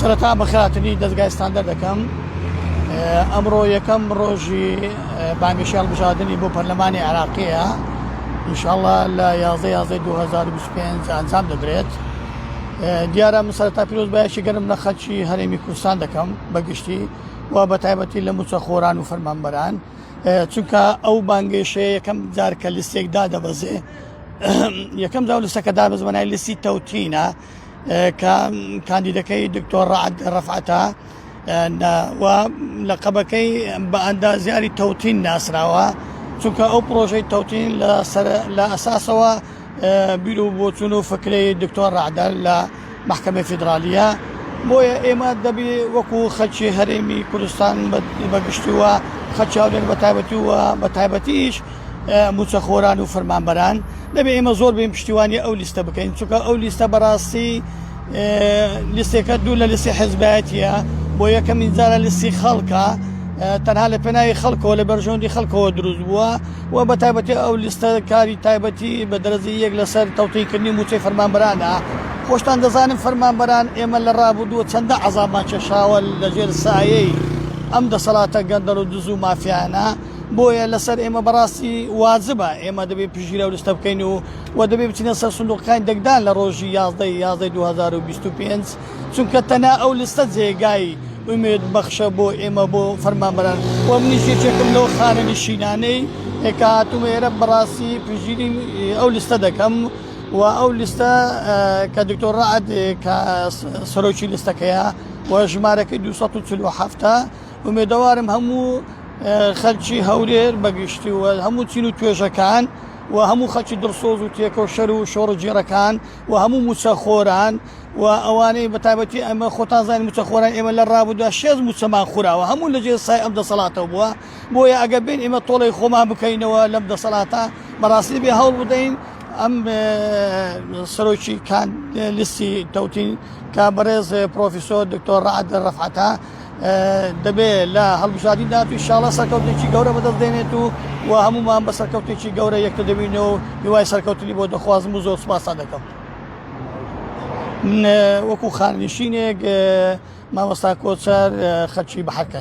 سەرەتا بەخاتنی دەستگای ستاندەر دەکەم ئەمڕۆ یەکەم ڕۆژی بانگشی هەڵبژاردننی بۆ پەرلەمانی عێراقیە ئینشاءڵڵا لە 11/11/2025 ئەنجام دەدرێت. دیارە من سەرەتا پیرۆز بایەکی گەرم لە خەڵکی هەرێمی کوردستان دەکەم بەگشتی و بە تایبەتی لە موچەخۆران و فەرمانبەران، چونکە ئەو بانگێشەیە یەکەم جار کە لیستێکدا دەبەزێ یەکەم جار لەسەکە دابەزمەنای لیستی تەوتینە کە کاندیدەکەی دکتۆر ڕەعەد ڕەفعەتە و لەقەبەکەی بە ئەندازیاری تەوتین ناسراوە، چونکە ئەو پرۆژەی تەوتین لە ئەساسەوە بیر و بۆچوون و فکرەی دکتۆر ڕەعەدە لە محکەمەی فیدرالیە. بۆیە ئێمە دەبێ وەکو خەڵکی هەرێمی کوردستان بەگشتی وە خەڵکی هەولێر بەتایبەتی وە بەتایبەتیش موچەخۆران و فەرمانبەران دەبێ ئێمە زۆر بێن پشتیوانی ئەو لیستە بکەین، چونکە ئەو لیستە بەڕاستی لیستێکە دوو لە لیستی حیزبایەتیە، بۆ یەکەمین جارە لیستی خەڵکە تەنها لە پێناوی خەڵکەوە لە بەرژەوەندی خەڵکەوە دروست بووە و بە تایبەتی ئەو لیستە کاری تایبەتی بە دەرەجی یەک لەسەر تەوتینکردنی موچەی فەرمانبەرانە. خۆشتان دەزانم فەرمانبەران ئێمە لە ڕابردووە چەندە عەزابمان کێشاوە لەژێر سایەی ئەم دەسەڵاتە گەندەڵ و دز و مافیانە، بۆیە لەسەر ئێمە بەڕاستی واجبە ئێمە دەبێت پشگیرە و لیستە بکەین و دەبێت بچینە سەر سندوقەکانی دەنگدان لە ڕۆژی 11/11/2025 چونکە تەنها ئەو لیستە جێگای ئومێد بەخشە بۆ ئێمە بۆ فەرمانبەران و منیش یەکێکم لەو خانەنشینانەی کە هاتوومە ئێرە بەڕاستی پشگیری ئەو لیستە دەکەم و ئەو لیستە کە دکتۆر ڕەعەد کە سەرۆکی لیستەکەیە و ژمارەکەی 247 ئومێدەوارم هەموو خەڵکی هەولێر بەگشتی و هەموو چین و توێژەکان و هەموو خەڵکی دڵسۆز و تێکۆشەر و شۆڕەجێڕەکان و هەموو موچەخۆران و ئەوانەی بەتایبەتی ئەمە خۆتان زانین موچەخۆران ئێمە لە ڕابردووە 6 موچەمان خوراوە هەموو لەجێ سای ئەم دەسەڵاتەوە بووە، بۆیە ئەگە بین ئێمە تۆڵی خۆمان بکەینەوە لەم دەسەڵاتە بەڕاستی بێ هەوڵ بدەین ئەم سەرۆکی لیستی تەوتین کە بەڕێز پرۆفیسۆر دکتۆر ڕەعەد ڕەفعەتە دەبێت لە هەڵبژاردننی داات و ئینشاڵڵا سەرکەوتێکی گەورە بەدەستدێنێت و هەمومان بە سەرکەوتێکی گەورە یەکتە دەبینەوە هیوای سەرکەوتنی بۆ دەخوازم و زۆر سوپاسان دەکەم. من وەکو خاننشینێک مامۆستا کۆچەر خەڵکی بەحەرکە